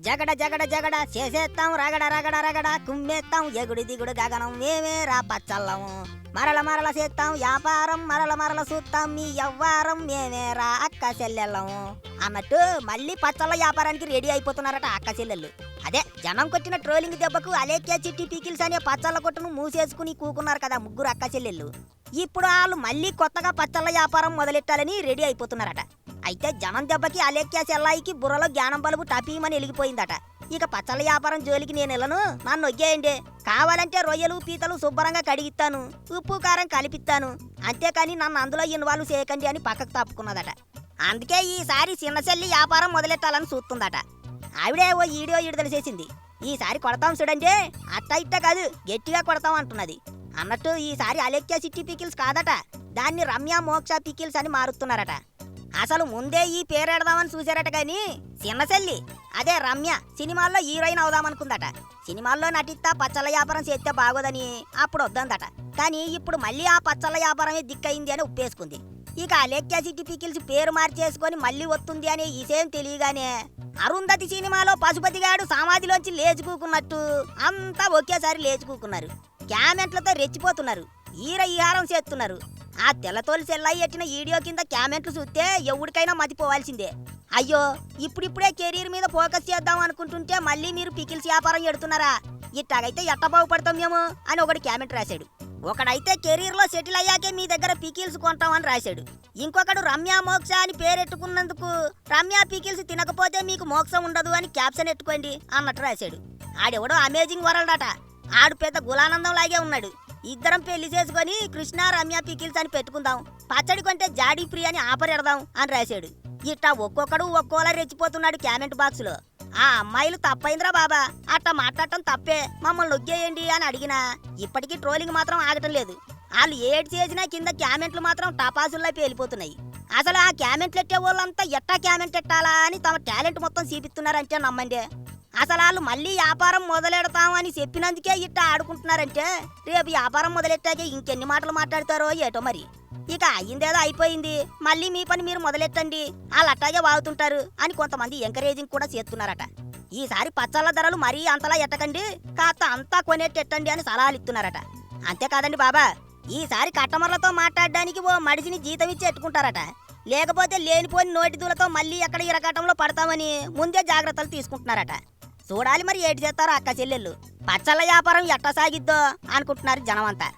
జగడ జగడ జగడ చేసేస్తాం రగడ రగడ రగడ కుమ్మేస్తాం ఎగుడు దిగుడు గగనం మేమే రా పచ్చల్లము మరల మరల చేస్తాం వ్యాపారం మరల మరల చూస్తాం మీ యవ్వారం మేమే రా అక్క చెల్లెళ్ళము అన్నట్టు మళ్ళీ పచ్చళ్ళ వ్యాపారానికి రెడీ అయిపోతున్నారట అక్క చెల్లెళ్ళు. అదే జనం కొట్టిన ట్రోలింగ్ దెబ్బకు అలేఖ్య చిట్టి పీకిల్స్ అనే పచ్చళ్ళ కొట్టును మూసేసుకుని కూకున్నారు కదా ముగ్గురు అక్క చెల్లెళ్ళు. ఇప్పుడు వాళ్ళు మళ్ళీ కొత్తగా పచ్చళ్ళ వ్యాపారం మొదలెట్టాలని రెడీ అయిపోతున్నారట. అయితే జనం దెబ్బకి అలేఖ్య చెల్లాయికి బుర్రలో జ్ఞానం బలుబు టపీమని వెలిగిపోయిందట. ఇక పచ్చళ్ళ వ్యాపారం జోలికి నేను వెళ్ళను, నన్ను ఒగ్గేయండి, కావాలంటే రొయ్యలు పీతలు శుభ్రంగా కడిగిస్తాను, ఉప్పు కారం కలిపిస్తాను, అంతేకాని నన్ను అందులో ఇన్వాల్వ్ చేయకండి అని పక్కకు తప్పుకున్నదట. అందుకే ఈసారి చిన్న చెల్లి వ్యాపారం మొదలెట్టాలని చూస్తుందట. ఆవిడే ఓ ఈడియో విడుదల చేసింది. ఈసారి కొడతాం చూడండి, అట్ట ఇట్ట కాదు గట్టిగా కొడతాం అంటున్నది. అన్నట్టు ఈసారి అలేఖ్య సిట్టి పికిల్స్ కాదట, దాన్ని రమ్య మోక్ష పికిల్స్ అని మారుతున్నారట. అసలు ముందే ఈ పేరెడదామని చూశారట గాని చిన్న చెల్లి అదే రమ్య సినిమాల్లో హీరోయిన్ అవుదామనుకుందట. సినిమాల్లో నటిస్తా పచ్చళ్ళ వ్యాపారం చేస్తే బాగోదని అప్పుడు వద్దందట. కానీ ఇప్పుడు మళ్ళీ ఆ పచ్చళ్ళ వ్యాపారమే దిక్కయింది అని ఉప్పేసుకుంది. ఇక అలేఖ్య సిట్టి పికిల్స్ పేరు మార్చేసుకొని మళ్ళీ వస్తుంది అనే విషయం తెలియగానే అరుంధతి సినిమాలో పశుపతిగాడు సమాధిలోంచి లేచుకూకున్నట్టు అంతా ఒకేసారి లేచుకూకున్నారు. క్యామెంట్లతో రెచ్చిపోతున్నారు, ఈహారం చేస్తున్నారు. ఆ తెల్లతోలు చెల్లాయి ఎట్టిన వీడియో కింద క్యామెంట్లు చూస్తే ఎవరికైనా మతిపోవాల్సిందే. అయ్యో ఇప్పుడిప్పుడే కెరీర్ మీద ఫోకస్ చేద్దాం అనుకుంటుంటే మళ్ళీ మీరు పికిల్స్ వ్యాపారం ఎడుతున్నారా, ఇట్టాగైతే ఎట్ట బాగుపడతాం మేము అని ఒకటి క్యామెంట్ రాశాడు. ఒకడైతే కెరీర్ లో సెటిల్ అయ్యాకే మీ దగ్గర పికిల్స్ కొంటామని రాశాడు. ఇంకొకడు రమ్య మోక్ష అని పేరెట్టుకున్నందుకు రమ్య పికిల్స్ తినకపోతే మీకు మోక్షం ఉండదు అని క్యాప్షన్ ఎట్టుకోండి అన్నట్టు రాశాడు. ఆడెవడో అమేజింగ్ వరల్డ్ అట, ఆడు పెద్ద గులానందం లాగే ఉన్నాడు. ఇద్దరం పెళ్లి చేసుకుని కృష్ణ రమ్య పికిల్స్ అని పెట్టుకుందాం, పచ్చడి కొంటే జాడీ ఫ్రీ అని ఆఫర్ ఎడదాం అని రాశాడు. ఇట్టా ఒక్కొక్కడు ఒక్కోలా రెచ్చిపోతున్నాడు క్యామెంట్ బాక్స్ లో. ఆ అమ్మాయిలు తప్పైందిరా బాబా, అట్ట మాట్లాడటం తప్పే, మమ్మల్ని నొగ్గేయండి అని అడిగినా ఇప్పటికీ ట్రోలింగ్ మాత్రం ఆగటం లేదు. వాళ్ళు ఏడు చేసినా కింద క్యామెంట్లు మాత్రం టపాసుల్లో పేలిపోతున్నాయి. అసలు ఆ క్యామెంట్లు ఎట్టే వాళ్ళంతా ఎట్టా క్యామెంట్ ఎట్టాలా అని తమ టాలెంట్ మొత్తం చూపిస్తున్నారంటే నమ్మండి. అసలు వాళ్ళు మళ్ళీ వ్యాపారం మొదలెడతామని చెప్పినందుకే ఇట్ట ఆడుకుంటున్నారంటే రేపు వ్యాపారం మొదలెట్టాకే ఇంకెన్ని మాటలు మాట్లాడతారో ఏటో మరి. ఇక అయ్యిందేదో అయిపోయింది, మళ్ళీ మీ పని మీరు మొదలెట్టండి, వాళ్ళు అట్టాగే వాగుతుంటారు అని కొంతమంది ఎంకరేజింగ్ కూడా చేస్తున్నారట. ఈసారి పచ్చళ్ళ ధరలు మరీ అంతలా ఎట్టకండి, కాస్త అంతా కొనేట్టెట్టండి అని సలహాలు ఇస్తున్నారట. అంతేకాదండి బాబా, ఈసారి కట్టమర్లతో మాట్లాడడానికి ఓ మడిసిని జీతం ఇచ్చి ఎట్టుకుంటారట. లేకపోతే లేనిపోని నోటిదూలతో మళ్ళీ ఎక్కడ ఇరకాటంలో పడతామని ముందే జాగ్రత్తలు తీసుకుంటున్నారట. చూడాలి మరి ఏటి చేస్తారో అక్క చెల్లెళ్ళు. పచ్చళ్ళ వ్యాపారం ఎట్ట సాగిద్దో అనుకుంటున్నారు జనమంతా.